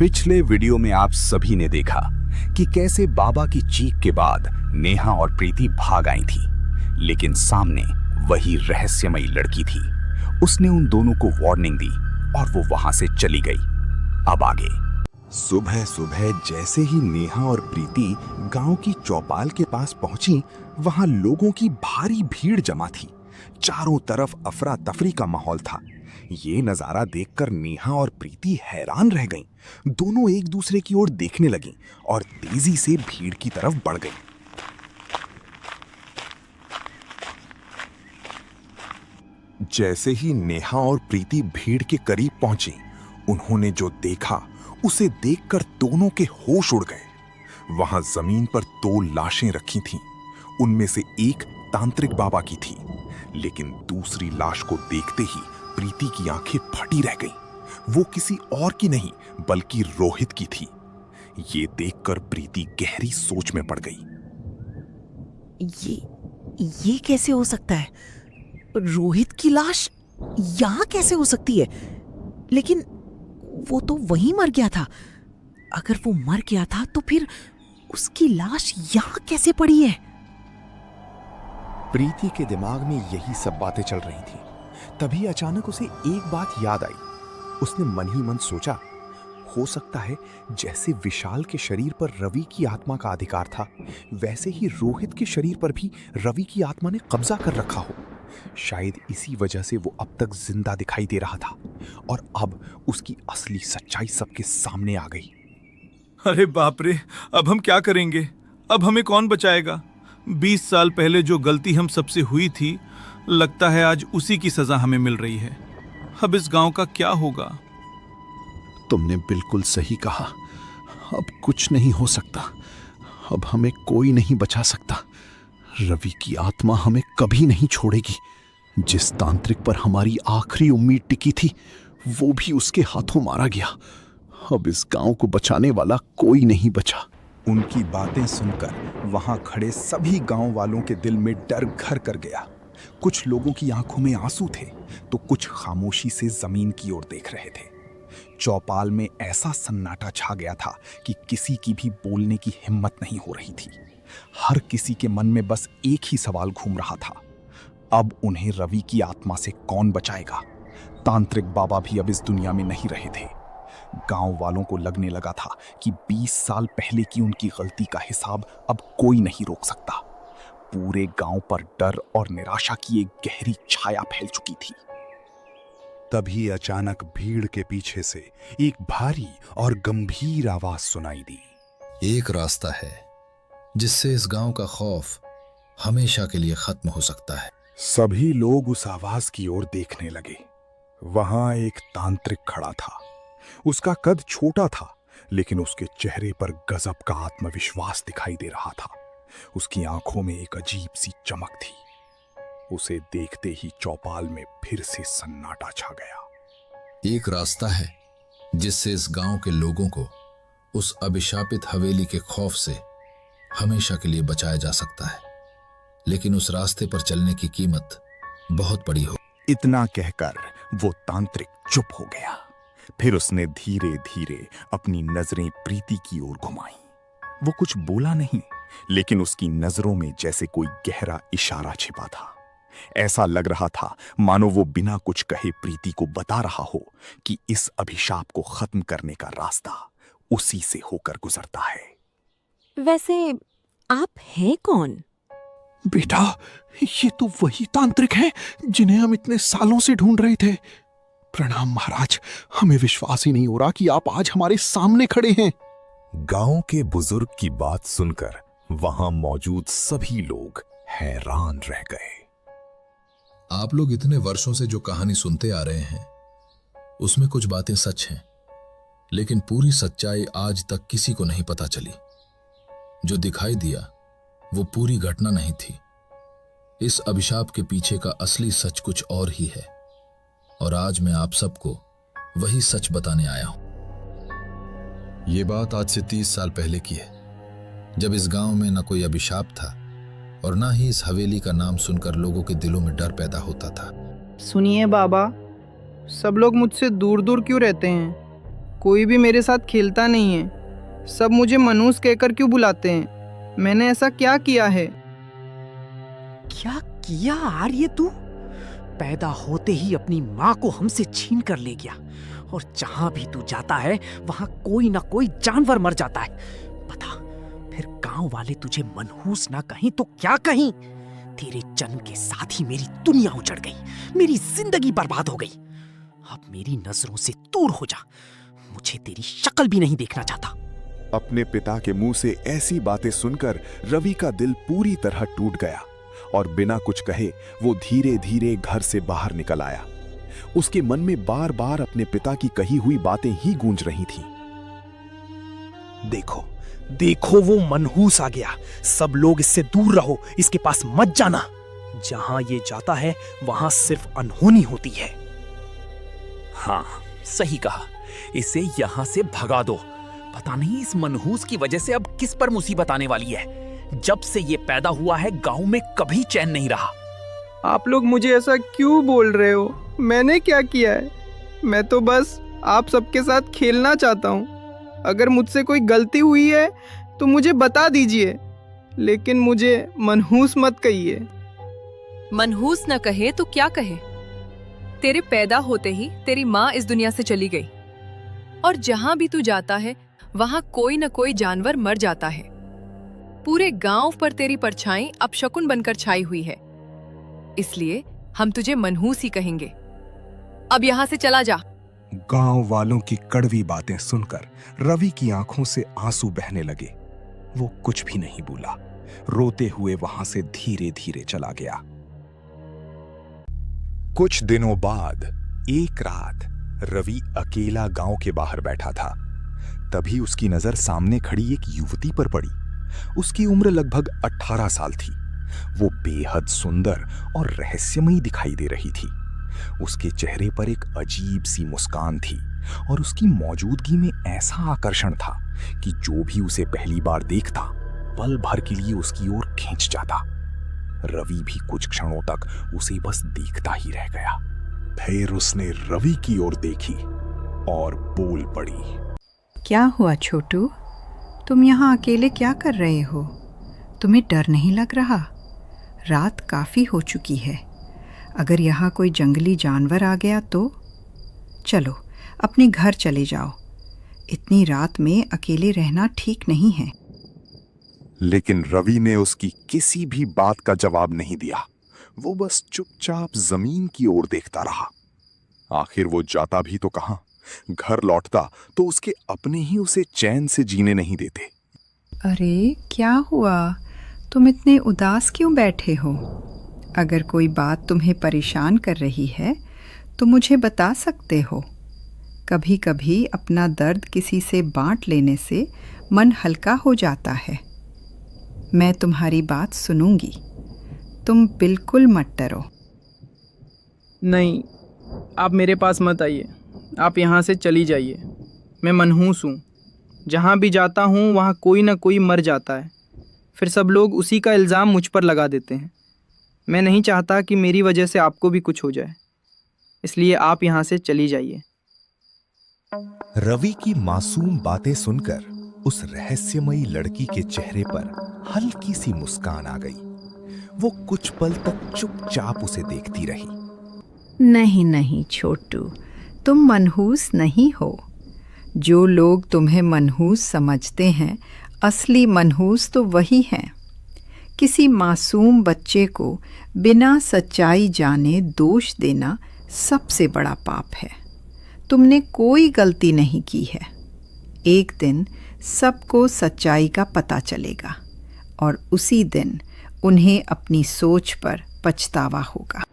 पिछले वीडियो में आप सभी ने देखा कि कैसे बाबा की चीख के बाद नेहा और प्रीति भाग आई थी, लेकिन सामने वही रहस्यमयी लड़की थी। उसने उन दोनों को वार्निंग दी और वो वहां से चली गई। अब आगे। सुबह सुबह जैसे ही नेहा और प्रीति गांव की चौपाल के पास पहुंची, वहां लोगों की भारी भीड़ जमा थी। चारों तरफ अफरा तफरी का माहौल था। ये नजारा देखकर नेहा और प्रीति हैरान रह गईं। दोनों एक दूसरे की ओर देखने लगीं और तेजी से भीड़ की तरफ बढ़ गईं। जैसे ही नेहा और प्रीति भीड़ के करीब पहुंची, उन्होंने जो देखा उसे देखकर दोनों के होश उड़ गए। वहां जमीन पर 2 लाशें रखी थीं। उनमें से एक तांत्रिक बाबा की थी, लेकिन दूसरी लाश को देखते ही प्रीति की आंखें फटी रह गईं। वो किसी और की नहीं बल्कि रोहित की थी। ये देखकर प्रीति गहरी सोच में पड़ गई। ये कैसे हो सकता है? रोहित की लाश यहां कैसे हो सकती है? लेकिन वो तो वहीं मर गया था। अगर वो मर गया था तो फिर उसकी लाश यहां कैसे पड़ी है? प्रीति के दिमाग में यही सब बातें चल रही थी। तभी अचानक उसे एक बात याद आई। उसने मन ही मन सोचा, हो सकता है जैसे विशाल के शरीर पर रवि की आत्मा का अधिकार था, वैसे ही रोहित के शरीर पर भी रवि की आत्मा ने कब्जा कर रखा हो। शायद इसी वजह से वो अब तक जिंदा दिखाई दे रहा था और अब उसकी असली सच्चाई सबके सामने आ गई। अरे बाप रे, अब हम क्या करेंगे? अब हमें कौन बचाएगा? 20 साल पहले जो गलती हम सबसे हुई थी, लगता है आज उसी की सजा हमें मिल रही है। अब इस गांव का क्या होगा? तुमने बिल्कुल सही कहा। अब कुछ नहीं हो सकता। अब हमें कोई नहीं बचा सकता। रवि की आत्मा हमें कभी नहीं छोड़ेगी। जिस तांत्रिक पर हमारी आखिरी उम्मीद टिकी थी, वो भी उसके हाथों मारा गया। अब इस गांव को बचाने वाला कोई नहीं बचा। उनकी बातें सुनकर वहां खड़े सभी गांव वालों के दिल में डर घर कर गया। कुछ लोगों की आंखों में आंसू थे तो कुछ खामोशी से जमीन की ओर देख रहे थे। चौपाल में ऐसा सन्नाटा छा गया था कि किसी की भी बोलने की हिम्मत नहीं हो रही थी। हर किसी के मन में बस एक ही सवाल घूम रहा था, अब उन्हें रवि की आत्मा से कौन बचाएगा? तांत्रिक बाबा भी अब इस दुनिया में नहीं रहे थे। गांव वालों को लगने लगा था कि 20 साल पहले की उनकी गलती का हिसाब अब कोई नहीं रोक सकता। पूरे गांव पर डर और निराशा की एक गहरी छाया फैल चुकी थी। तभी अचानक भीड़ के पीछे से एक भारी और गंभीर आवाज सुनाई दी। एक रास्ता है जिससे इस गांव का खौफ हमेशा के लिए खत्म हो सकता है। सभी लोग उस आवाज की ओर देखने लगे। वहां एक तांत्रिक खड़ा था। उसका कद छोटा था, लेकिन उसके चेहरे पर गजब का आत्मविश्वास दिखाई दे रहा था। उसकी आंखों में एक अजीब सी चमक थी। उसे देखते ही चौपाल में फिर से सन्नाटा छा गया। एक रास्ता है जिससे इस गांव के लोगों को उस अभिशापित हवेली के खौफ से हमेशा के लिए बचाया जा सकता है, लेकिन उस रास्ते पर चलने की कीमत बहुत बड़ी हो। इतना कहकर वो तांत्रिक चुप हो गया। फिर उसने धीरे धीरे अपनी नजरें प्रीति की ओर घुमाई। वो कुछ बोला नहीं, लेकिन उसकी नजरों में जैसे कोई गहरा इशारा छिपा था। ऐसा लग रहा था मानो वो बिना कुछ कहे प्रीति को बता रहा हो कि इस अभिशाप को खत्म करने का रास्ता उसी से होकर गुजरता है। वैसे आप हैं कौन? बेटा, ये तो वही तांत्रिक हैं जिन्हें हम इतने सालों से ढूंढ रहे थे। प्रणाम महाराज, हमें विश्वास ही नहीं हो रहा कि आप आज हमारे सामने खड़े हैं। गांव के बुजुर्ग की बात सुनकर वहां मौजूद सभी लोग हैरान रह गए। आप लोग इतने वर्षों से जो कहानी सुनते आ रहे हैं, उसमें कुछ बातें सच हैं, लेकिन पूरी सच्चाई आज तक किसी को नहीं पता चली। जो दिखाई दिया वो पूरी घटना नहीं थी। इस अभिशाप के पीछे का असली सच कुछ और ही है, और आज मैं आप सबको वही सच बताने आया हूं। ये बात आज से 30 साल पहले की है, जब इस गांव में न कोई अभिशाप था और ना ही इस हवेली का नाम सुनकर लोगों के दिलों में डर पैदा होता था। सुनिए बाबा, सब लोग मुझसे दूर दूर क्यों रहते हैं? कोई भी मेरे साथ खेलता नहीं है। सब मुझे मनहूस कहकर क्यों बुलाते हैं? मैंने ऐसा क्या किया है? क्या किया आर्य तू? पैदा होते ही अपनी माँ को हमसे छीन कर ले गया, और जहां भी तू जाता है वहां कोई ना कोई जानवर मर जाता है। बता, फिर गांव वाले तुझे मनहूस ना कहीं तो क्या कहीं? तेरे जन्म के साथ ही मेरी दुनिया उजड़ गई, मेरी जिंदगी बर्बाद हो गई। अब मेरी नजरों से दूर हो जा, मुझे तेरी शक्ल भी नहीं देखना चाहता। अपने पिता के मुंह से ऐसी बातें सुनकर रवि का दिल पूरी तरह टूट गया और बिना कुछ कहे वो धीरे धीरे घर से बाहर निकल आया। उसके मन में बार बार अपने पिता की कही हुई बातें ही गूंज रही थीं। देखो देखो, वो मनहूस आ गया। सब लोग इससे दूर रहो, इसके पास मत जाना। जहां ये जाता है वहां सिर्फ अनहोनी होती है। हाँ, सही कहा। इसे यहाँ से भगा दो। पता नहीं इस मनहूस की वजह से अब किस पर मुसीबत आने वाली है। जब से ये पैदा हुआ है गांव में कभी चैन नहीं रहा। आप लोग मुझे ऐसा क्यों बोल रहे हो? मैंने क्या किया है? मैं तो बस आप सबके साथ खेलना चाहता हूँ। अगर मुझसे कोई गलती हुई है तो मुझे बता दीजिए, लेकिन मुझे मनहूस मत कहिए। मनहूस न कहे तो क्या कहे? तेरे पैदा होते ही तेरी माँ इस दुनिया से चली गई, और जहां भी तू जाता है वहां कोई न कोई जानवर मर जाता है। पूरे गांव पर तेरी परछाई अपशकुन बनकर छाई हुई है, इसलिए हम तुझे मनहूस ही कहेंगे। अब यहां से चला जा। गांव वालों की कड़वी बातें सुनकर रवि की आंखों से आंसू बहने लगे। वो कुछ भी नहीं बोला, रोते हुए वहां से धीरे धीरे चला गया। कुछ दिनों बाद एक रात रवि अकेला गांव के बाहर बैठा था। तभी उसकी नजर सामने खड़ी एक युवती पर पड़ी। उसकी उम्र लगभग 18 साल थी। वो बेहद सुंदर और रहस्यमयी दिखाई दे रही थी। उसके चेहरे पर एक अजीब सी मुस्कान थी और उसकी मौजूदगी में ऐसा आकर्षण था कि जो भी उसे पहली बार देखता पल भर के लिए उसकी ओर खींच जाता। रवि भी कुछ क्षणों तक उसे बस देखता ही रह गया। फिर उसने रवि की ओर देखी और बोल पड़ी। क्या हुआ छोटू? तुम यहाँ अकेले क्या कर रहे हो? तुम्हें डर नहीं लग रहा? रात काफ़ी हो चुकी है। अगर यहाँ कोई जंगली जानवर आ गया तो? चलो अपने घर चले जाओ। इतनी रात में अकेले रहना ठीक नहीं है। लेकिन रवि ने उसकी किसी भी बात का जवाब नहीं दिया। वो बस चुपचाप जमीन की ओर देखता रहा। आखिर वो जाता भी तो कहां? घर लौटता तो उसके अपने ही उसे चैन से जीने नहीं देते। अरे क्या हुआ? तुम इतने उदास क्यों बैठे हो? अगर कोई बात तुम्हें परेशान कर रही है तो मुझे बता सकते हो। कभी कभी अपना दर्द किसी से बांट लेने से मन हल्का हो जाता है। मैं तुम्हारी बात सुनूंगी। तुम बिल्कुल मत डरो। नहीं, आप मेरे पास मत आइए। आप यहाँ से चली जाइए। मैं मनहूस हूँ। जहाँ भी जाता हूँ वहाँ कोई ना कोई मर जाता है। फिर सब लोग उसी का इल्ज़ाम मुझ पर लगा देते हैं। मैं नहीं चाहता कि मेरी वजह से आपको भी कुछ हो जाए, इसलिए आप यहाँ से चली जाइए। रवि की मासूम बातें सुनकर उस रहस्यमयी लड़की के चेहरे पर हल्की सी मुस्कान आ गई। वो कुछ पल तक चुपचाप उसे देखती रही। नहीं नहीं छोटू, तुम मनहूस नहीं हो। जो लोग तुम्हें मनहूस समझते हैं, असली मनहूस तो वही हैं। किसी मासूम बच्चे को बिना सच्चाई जाने दोष देना सबसे बड़ा पाप है। तुमने कोई गलती नहीं की है। एक दिन सबको सच्चाई का पता चलेगा और उसी दिन उन्हें अपनी सोच पर पछतावा होगा।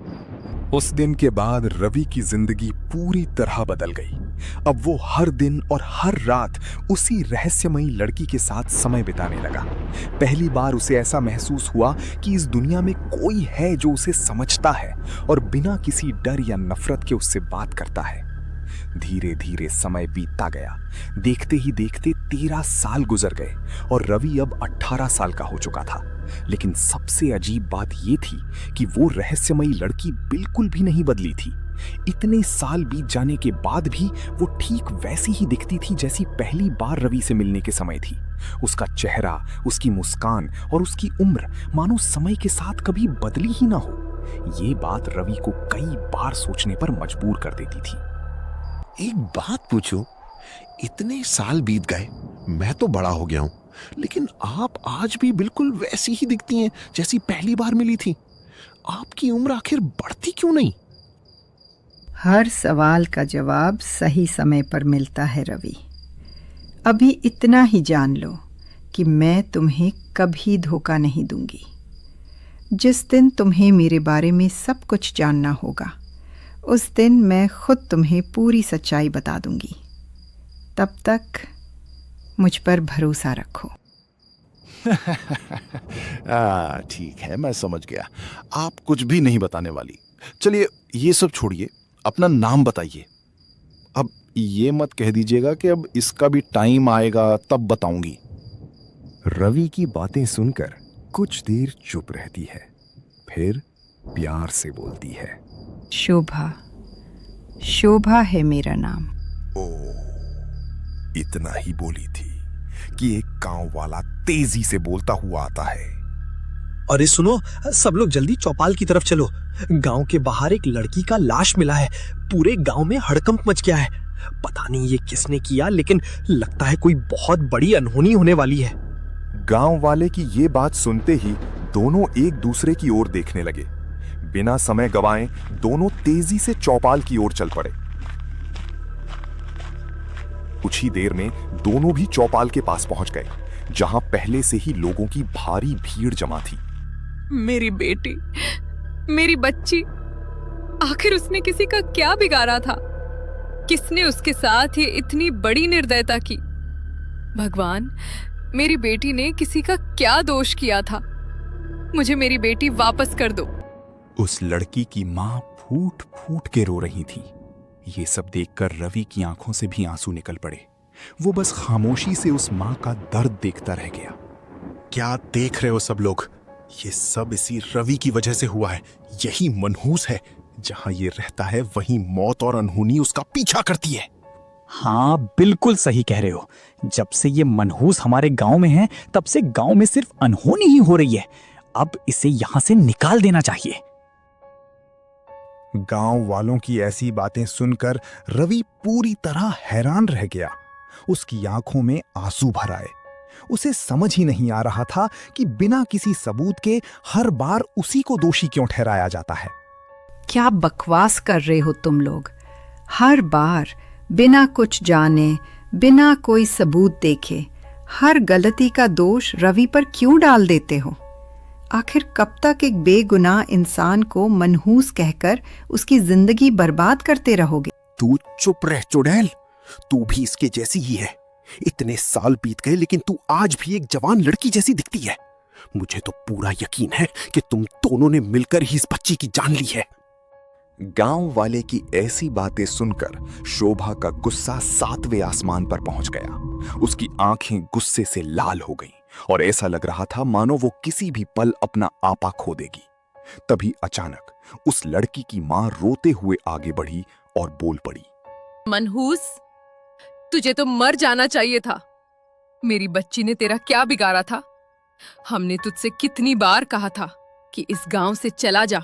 उस दिन के बाद रवि की जिंदगी पूरी तरह बदल गई। अब वो हर दिन और हर रात उसी रहस्यमयी लड़की के साथ समय बिताने लगा। पहली बार उसे ऐसा महसूस हुआ कि इस दुनिया में कोई है जो उसे समझता है और बिना किसी डर या नफरत के उससे बात करता है। धीरे धीरे समय बीतता गया। देखते ही देखते 13 साल गुजर गए और रवि अब 18 साल का हो चुका था। लेकिन सबसे अजीब बात यह थी कि वो रहस्यमयी लड़की बिल्कुल भी नहीं बदली थी। इतने साल बीत जाने के बाद भी वो ठीक वैसी ही दिखती थी जैसी पहली बार रवि से मिलने के समय थी। उसका चेहरा, उसकी मुस्कान और उसकी उम्र मानो समय के साथ कभी बदली ही ना हो। ये बात रवि को कई बार सोचने पर मजबूर कर देती थी। एक बात पूछूं, इतने साल बीत गए, मैं तो बड़ा हो गया हूं, लेकिन आप आज भी बिल्कुल वैसी ही दिखती हैं जैसी पहली बार मिली थी। आपकी उम्र आखिर बढ़ती क्यों नहीं? हर सवाल का जवाब सही समय पर मिलता है रवि। अभी इतना ही जान लो कि मैं तुम्हें कभी धोखा नहीं दूंगी। जिस दिन तुम्हें मेरे बारे में सब कुछ जानना होगा, उस दिन मैं खुद तुम्हें पूरी सच्चाई बता दूंगी। तब तक मुझ पर भरोसा रखो। ठीक है, मैं समझ गया। आप कुछ भी नहीं बताने वाली। चलिए ये सब छोड़िए, अपना नाम बताइए। अब ये मत कह दीजिएगा कि अब इसका भी टाइम आएगा तब बताऊंगी। रवि की बातें सुनकर कुछ देर चुप रहती है, फिर प्यार से बोलती है। शोभा, शोभा है मेरा नाम। इतना ही बोली थी कि एक गांव वाला तेजी से बोलता हुआ आता है। अरे सुनो, सब लोग जल्दी चौपाल की तरफ चलो। गांव के बाहर एक लड़की का लाश मिला है। पूरे गांव में हड़कंप मच गया है। पता नहीं ये किसने किया, लेकिन लगता है कोई बहुत बड़ी अनहोनी होने वाली है। गांव वाले की ये बात सुनते ही दोनों एक दूसरे की ओर देखने लगे। बिना समय गवाए दोनों तेजी से चौपाल की ओर चल पड़े। कुछ ही देर में दोनों भी चौपाल के पास पहुंच गए, जहां पहले से ही लोगों की भारी भीड़ जमा थी। मेरी बेटी, मेरी बच्ची, आखिर उसने किसी का क्या बिगाड़ा था? किसने उसके साथ ये इतनी बड़ी निर्दयता की? भगवान, मेरी बेटी ने किसी का क्या दोष किया था? मुझे मेरी बेटी वापस कर दो। उस लड़की की मां फूट फूट के रो रही थी। ये सब देखकर रवि की आंखों से भी आंसू निकल पड़े। वो बस खामोशी से उस मां का दर्द देखता रह गया। क्या देख रहे हो सब लोग? ये सब इसी रवि की वजह से हुआ है। यही मनहूस है। जहां ये रहता है वहीं मौत और अनहोनी उसका पीछा करती है। हाँ, बिल्कुल सही कह रहे हो। जब से ये मनहूस हमारे गांव में है, तब से गांव में सिर्फ अनहोनी ही हो रही है। अब इसे यहां से निकाल देना चाहिए। गांव वालों की ऐसी बातें सुनकर रवि पूरी तरह हैरान रह गया। उसकी आंखों में आंसू भर आए। उसे समझ ही नहीं आ रहा था कि बिना किसी सबूत के हर बार उसी को दोषी क्यों ठहराया जाता है। क्या बकवास कर रहे हो तुम लोग? हर बार बिना कुछ जाने, बिना कोई सबूत देखे, हर गलती का दोष रवि पर क्यों डाल देते हो? आखिर कब तक एक बेगुनाह इंसान को मनहूस कहकर उसकी जिंदगी बर्बाद करते रहोगे? तू चुप रह चुड़ैल, तू भी इसके जैसी ही है। इतने साल बीत गए लेकिन तू आज भी एक जवान लड़की जैसी दिखती है। मुझे तो पूरा यकीन है कि तुम दोनों ने मिलकर ही इस बच्ची की जान ली है। गांव वाले की ऐसी बातें सुनकर शोभा का गुस्सा 7वें आसमान पर पहुंच गया। उसकी आंखें गुस्से से लाल हो गईं और ऐसा लग रहा था मानो वो किसी भी पल अपना आपा खो देगी। तभी अचानक उस लड़की की मां रोते हुए आगे बढ़ी और बोल पड़ी। मनहूस, तुझे तो मर जाना चाहिए था। मेरी बच्ची ने तेरा क्या बिगाड़ा था? हमने तुझसे कितनी बार कहा था कि इस गांव से चला जा,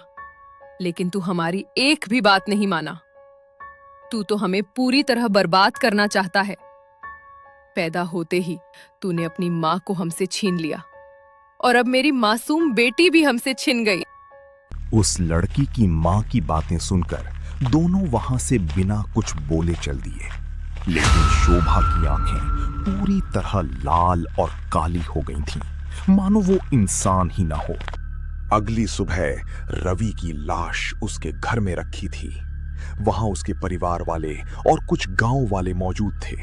लेकिन तू हमारी एक भी बात नहीं माना। तू तो हमें पूरी तरह बर्बाद करना चाहता है। पैदा होते ही तूने अपनी माँ को हमसे छीन लिया और अब मेरी मासूम बेटी भी हमसे छिन गई। उस लड़की की मां की बातें सुनकर दोनों वहां से बिना कुछ बोले चल दिए, लेकिन शोभा की आंखें पूरी तरह लाल और काली हो गई थीं, मानो वो इंसान ही ना हो। अगली सुबह रवि की लाश उसके घर में रखी थी। वहां उसके परिवार वाले और कुछ गांव वाले मौजूद थे।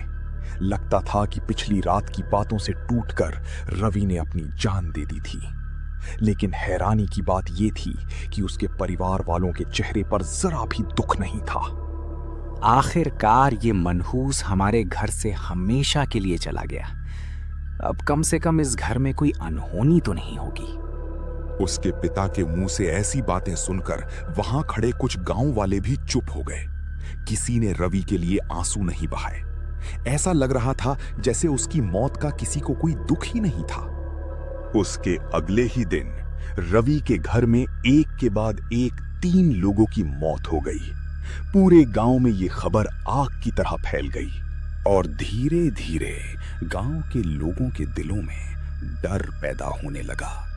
लगता था कि पिछली रात की बातों से टूटकर रवि ने अपनी जान दे दी थी। लेकिन हैरानी की बात यह थी कि उसके परिवार वालों के चेहरे पर जरा भी दुख नहीं था। आखिरकार ये मनहूस हमारे घर से हमेशा के लिए चला गया। अब कम से कम इस घर में कोई अनहोनी तो नहीं होगी। उसके पिता के मुंह से ऐसी बातें सुनकर वहां खड़े कुछ गांव वाले भी चुप हो गए। किसी ने रवि के लिए आंसू नहीं बहाए। ऐसा लग रहा था जैसे उसकी मौत का किसी को कोई दुख ही नहीं था। उसके अगले ही दिन रवि के घर में एक के बाद एक 3 लोगों की मौत हो गई। पूरे गांव में ये खबर आग की तरह फैल गई और धीरे धीरे गांव के लोगों के दिलों में डर पैदा होने लगा।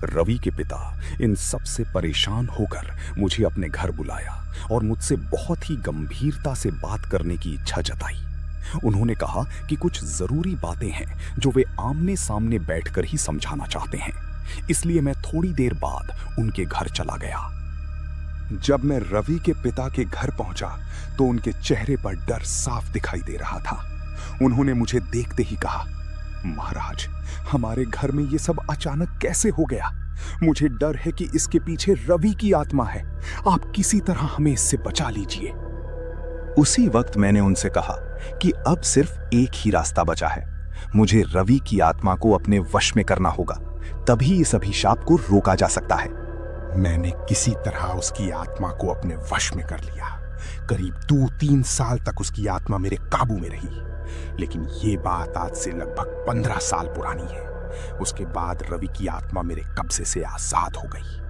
रवि के पिता इन सब से परेशान होकर मुझे अपने घर बुलाया और मुझसे बहुत ही गंभीरता से बात करने की इच्छा जताई। उन्होंने कहा कि कुछ जरूरी बातें हैं जो वे आमने सामने बैठकर ही समझाना चाहते हैं, इसलिए मैं थोड़ी देर बाद उनके घर चला गया। जब मैं रवि के पिता के घर पहुंचा तो उनके चेहरे पर डर साफ दिखाई दे रहा था। उन्होंने मुझे देखते ही कहा, महाराज, हमारे घर में ये सब अचानक कैसे हो गया? मुझे डर है कि इसके पीछे रवि की आत्मा है। आप किसी तरह हमें इससे बचा लीजिए। उसी वक्त मैंने उनसे कहा कि अब सिर्फ एक ही रास्ता बचा है। मुझे रवि की आत्मा को अपने वश में करना होगा, तभी इस अभिशाप को रोका जा सकता है। मैंने किसी तरह उसकी आत्मा को अपने वश में कर लिया। करीब 2-3 साल तक उसकी आत्मा मेरे काबू में रही, लेकिन ये बात आज से लगभग 15 साल पुरानी है। उसके बाद रवि की आत्मा मेरे कब्जे से आजाद हो गई।